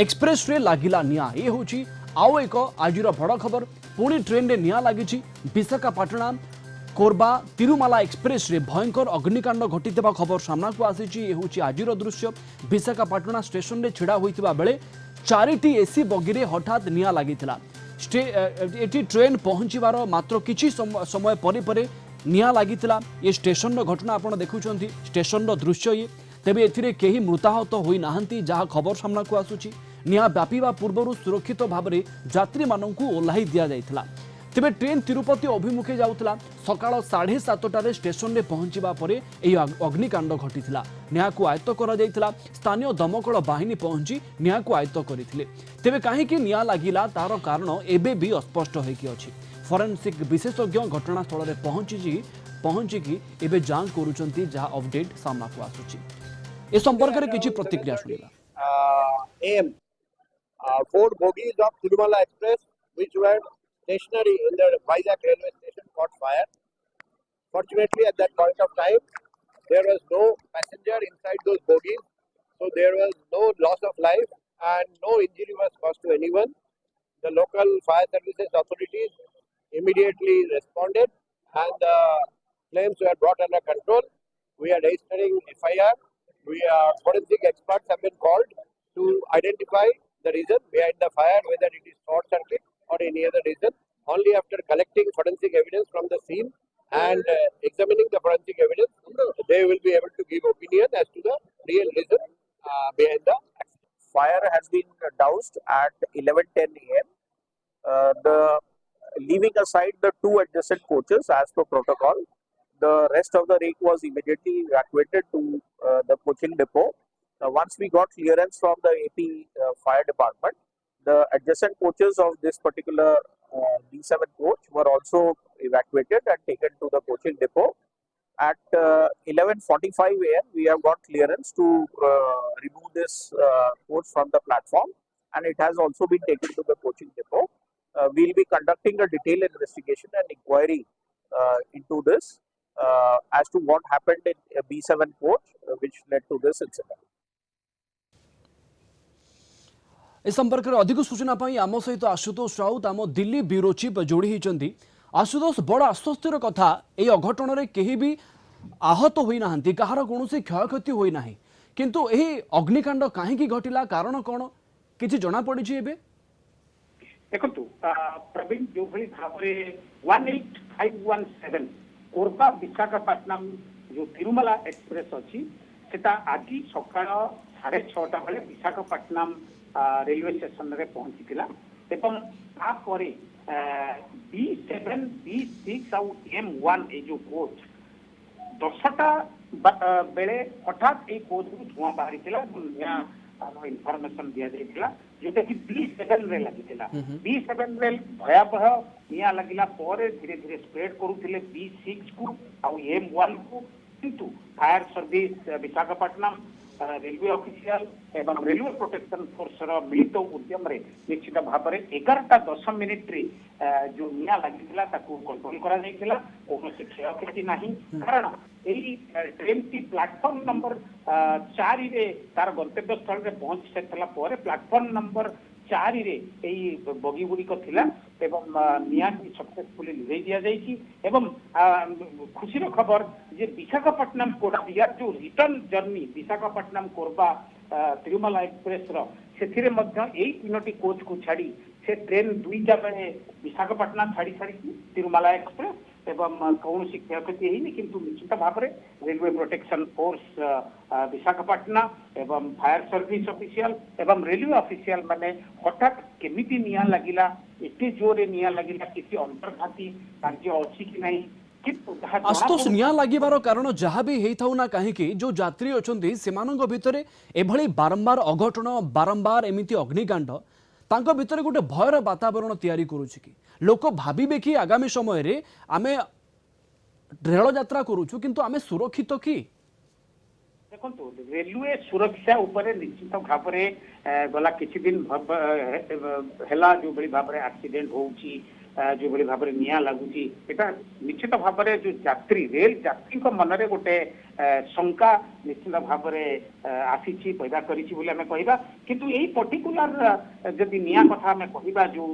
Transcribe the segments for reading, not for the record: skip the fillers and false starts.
Express रे लागिला निया ये होची आउ एक आजिर बड़ खबर पुणी ट्रेन रे निया लागिची विशाखापाटना कोरबा तिरुमाला एक्सप्रेस रे भयंकर अग्निकांड घटिथिबा खबर सामना को आसीची ये होची आजिर दृश्य विशाखापाटना स्टेशन रे छिड़ा होइतिबा बेले चारिटी एसी बगी रे हठात निया लागिथिला एटी ट्रेन पहुंचीबार मात्र किछि समय परे परे निया लागिथिला ये स्टेशन रो घटना आपण देखुछंती स्टेशन रो दृश्य ये तेबे एथिरे केही मृताहत होई नाहंती जहा खबर सामना को आसुची निया व्यापीवा पूर्व सुरक्षित भाव में यात्री मानू ओह्लाई दि जाइथिला तेबे ट्रेन तिरुपति अभिमुखे जाउथिला सकाळ 7:30 स्टेशन रे पहुंचीबा परे एही अग्निकांड घटिथिला निया को आयत्त करा जाइथिला स्थानीय दमकल बाहिनी पहुंची निया को आयत्त करिथिले तेबे काहे कि निया लागिला तार कारण एबे भी अस्पष्ट होइकी अछि फोरेंसिक विशेषज्ञ घटनास्थल रे पहुंची एबे जांच करूचंती जहा अपडेट सामना को आसुची ए संपर्क रे किछि प्रतिक्रिया सुनिला four bogies of Tirumala Express, which were stationary in the Vizag railway station, caught fire. Fortunately, at that point of time, there was no passenger inside those bogies, so there was no loss of life and no injury was caused to anyone. The local fire services authorities immediately responded and the flames were brought under control. We are registering FIR. Forensic experts have been called to identify the reason behind the fire, whether it is short circuit or any other reason. Only after collecting forensic evidence from the scene and examining the forensic evidence, they will be able to give opinion as to the real reason behind the accident. Fire has been doused at 11:10 a.m. The leaving aside the two adjacent coaches as per protocol, the rest of the rake was immediately evacuated to the coaching depot. Once we got clearance from the AP fire department, the adjacent coaches of this particular D7 coach were also evacuated and taken to the coaching depot. At 11:45 a.m., we have got clearance to remove this coach from the platform, and it has also been taken to the coaching depot. We'll be conducting a detailed investigation and inquiry into this as to what happened in a B7 coach, which led to this incident. ए संपर्क में अधिक सूचना आम सहित आशुतोष राउत आम Delhi bureau chief जोड़ी होती आशुतोष बड़ आश्वस्तिर कथा ये अघटन में कहीं भी आहत होना कहार कौन क्षयक्षति होना किंतु यही अग्निकांड कहीं घटिला कारण कौन कि जना पड़ी देखु प्रवीण जो भाव में 18517 कोरबा विशाखापाटनम जो तिरुमला एक्सप्रेस अच्छी सेटा आज सका 6:30 बेले विशाखापाटनम रेलवे स्टेशन रे पहुंची B7 B6 आउ M1 ए जो कोच 10टा बेले हठात ए कोच रु धुआं बाहरी इनफॉरमेशन दिया जाइथिला जोटा कि B7 रे लागिथिला B7 रे भयावह निया लागिला परे धीरे धीरे स्प्रेड करूथिले B6 को आउ M1 को किंतु fire service Visakhapatnam railway official एवं रेलवे प्रोटेक्शन फोर्स मिलित उद्यम रे निश्चित भाव में 11:10 जो निया लगी कंट्रोल करा जाइथिला कोनोसी क्षयक्षति नहीं कारण एही ट्रेन की प्लेटफॉर्म नंबर 4 रे तार गंतव्य स्थल रे पहुंच सेतला परे प्लेटफॉर्म नंबर 4 रे एही बगी गुडी को थिला एवं निया की सक्सेसफुली लिभै दिया जाइछि एवं खुशी रो खबर जे विशाखापट्टनम कोरबा जो return journey Visakhapatnam Korba Tirumala express से तीनोटी कोच को छाड़ी से ट्रेन 2टा बेले विशाखापट्टना छाड़ी छाड़ी तिरुमला एक्सप्रेस एवं कौन क्षयक्षति होनी किंतु निश्चित भाव में रेलवे प्रोटेक्शन फोर्स विशाखापट्टना एवं फायर सर्विस ऑफिशियल एवं रेलवे ऑफिशियल माने हठात केमिति निया लागिला एते जोरे निया लागिला किसी अंतर्घाती कार्य अछि कि नहीं आशुतोष निया लागिबार कारण जहाँ भी होता ना कहीं जो यात्री अच्छा से भितर एभली बारंबार अघटन बारंबार एमती अग्निकांड तांको भितर गोटे भयर वातावरण तैयारी करुछि कि लोक भाविबे कि आगामी समय रे आमे रेल यात्रा करूछु किंतु आमे सुरक्षित कि देखो रेलवे सुरक्षा उपरे निश्चित भाव में गला किछि दिन हेला जो बड़ी भाव में एक्सीडेंट होउछि जो भली भाव निया लगुची एटा निश्चित भाव जो यात्री रेल यात्री मनरे गोटे शंका निश्चित भाव आसी पैदा करिछि बोली आमे कहबा किंतु एई पर्टिकुलर जदि निया कथा आमे कहबा जो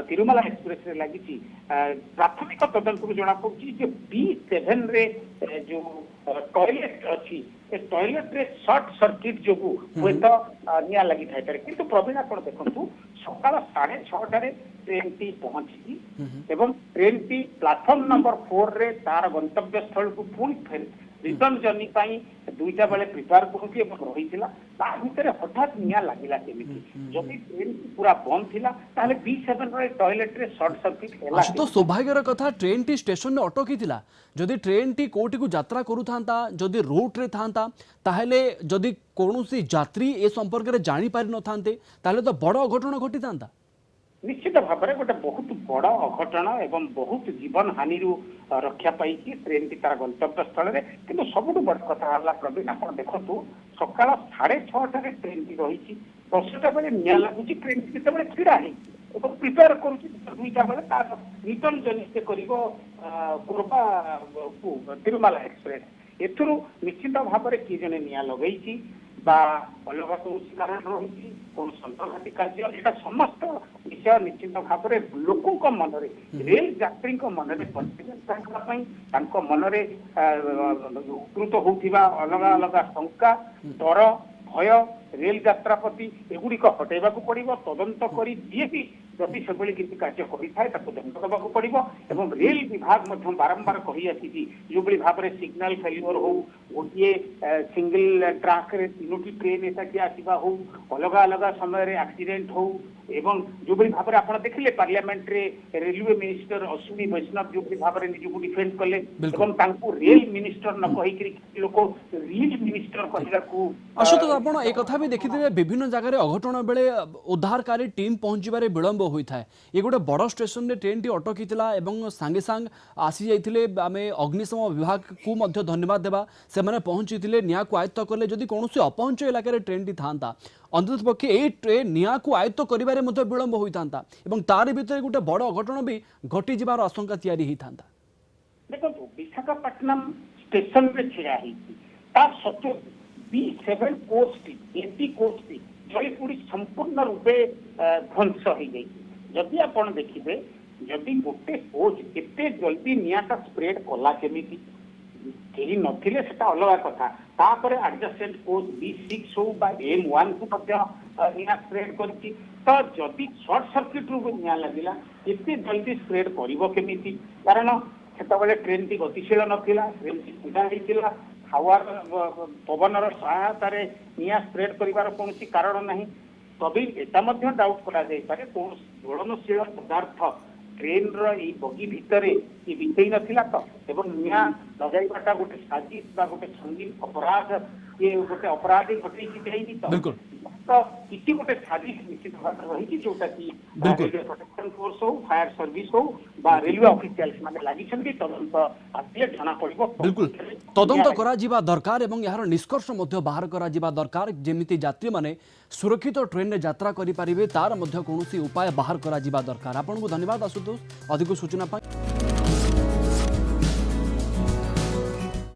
तिरुमला एक्सप्रेस रे लागिछि प्राथमिक तदंत जना पड़छि जे B7 रे जो टॉयलेट अच्छी टॉयलेट रे शॉर्ट सर्किट जो हुए तो निया लगी था किंतु प्रवीण आप देखु सकाल 6:30 ट्रेन टी पहुंची एवं ट्रेन टी प्लाटफॉर्म नंबर 4 रे तार गंतव्य स्थल को पुणी फेर रिटर्न जर्नी पाई दुईटा बेले प्रिपेयर करूथि एवं रहिथिला ता भितरे हठात निया लागिला केमिति जदि ट्रेन पूरा बंद थिला ताले B7 रे टॉयलेट रे शॉर्ट सर्किट होला तो सौभाग्यर कथा ट्रेन टी स्टेशन में अटकी थिला जदि ट्रेन टी कोठी को यात्रा करू थांता जदि रूट रे थांता ताहले जदि कोनोसी यात्री ए संपर्क रे जानि पारि न थांते ताहले तो बड़ अघटन घटी थांता निश्चित भाव में गोटे बहुत बड़ अघटन एवं बहुत जीवन हानि रक्षा पाई ट्रेन टी तार गंतव्य स्थल में किंतु सबुठ बड़ कथा है प्रवीण आप देखु सकाल 6:30 ट्रेन टी रही 10टा बेले निया लगुच ट्रेन टी जिते छिड़ा है प्रिपेयर करुईटा बेले तार रिटर्न जर्नी से कोरबा तिरुमला एक्सप्रेस एथुरु निश्चित भाव में किए जने निया लगेछि बा अलग कौन कारण रही कौन सन्ताघाती कार्य एटा समस्त विषय निश्चित भाव में लोकों मनरे रेल यात्री मनरे कन्फिडेंस मनरे उपकृत होउथिबा अलग अलग शंका डर भय रेल यात्रा प्रति एगुड़िक हटेबा पड़ो तदंत कर जी भी जदि से किसी कार्य करें दंड देवाक पड़ो एवं रेल विभाग बारंबार कही आसी जो भाव में सिग्नल फेल्युअर हो गोटे सिंगल ट्राक रे 3टी ट्रेन एटाकी आसवा हो अलग अलग समय एक्सीडेंट हो एवं जो भाव में आप देखिले पार्लियामेंट रे रेलवे मिनिस्टर अश्विनी वैष्णव जो भाव में निजक डिफेंड कले रेल मिनिस्टर न कही लोक रेल मिनिस्टर कहू आशुतोष आपण एक कथा भी देखिथिबे विभिन्न जगह अघटन बेले उद्धारकारी टीम पहुंचबारे विलंब होता है ये गोटे बड़ स्टेशन रे ट्रेन टी अटकी एवं सांगे सांग आसी जाइथिले आमे अग्निशम विभाग को मध्य धन्यवाद देबा से माने पहुंचीथिले निया को आयत्त कले जदि कोनोसी अपहंच इलाका रे ट्रेन टी थांता अंत पक्षे ए ट्रेन निया को आयत्त करिबारे मध्य विलंब होइतांता एवं तार भीतर गोटे बड़ अघटन भी घटी जिबार आशंका तयारी हितांता देखो विशाखापट्टनम स्टेशन रे छिड़ा ही ता सत्य B7 कोच टी एटी कोच टी जयपुरी संपूर्ण रूपे ध्वंस हो गई जदि आप देखिए जदि गोटे कोच एते जल्दी नियाटा स्प्रेड कला केमिति केही नथिले सेटा अलग कथा तापर एडजस्टेंट कोच B6 हो बा M1 को मध्य निया स्प्रेड करछि तो जदि शॉर्ट सर्किट रू निया लागिला एते जल्दी स्प्रेड करिवो केमिति कारण सेतबेले ट्रेन टी गतिशील नथिला ट्रेन टी सीधा हेतिला हावार पवनर सहायतार निया स्प्रेड करिवार कौन कारण ना तभी एटा डाउट करा कौन ज्वलनशील पदार्थ ट्रेन री बगी भितर ये बिछई नथिला तो एवं निया लगाइबाटा गोटे साजिश बा गोटे संगीन अपराध ये गोटे अपराधी घटई तो किसी गोटे साजिश निश्चित भाव रही जोटा कि रेलवे प्रोटेक्शन फोर्स हो फायर सर्विस हो बा रेलवे ऑफिशियल्स माने लागि छथि तदंत आसिले जना पड़िबो बिल्कुल तदंत करा जिबा दरकार एवं यार निष्कर्ष मध्य बाहर करा जिबा दरकार जेमिति यात्री माने सुरक्षित ट्रेन रे यात्रा करि पारिबे तार मध्य कोनोसी उपाय बाहर करा जिबा दरकार आपन को धन्यवाद आशुतोष अधिक सूचना पाई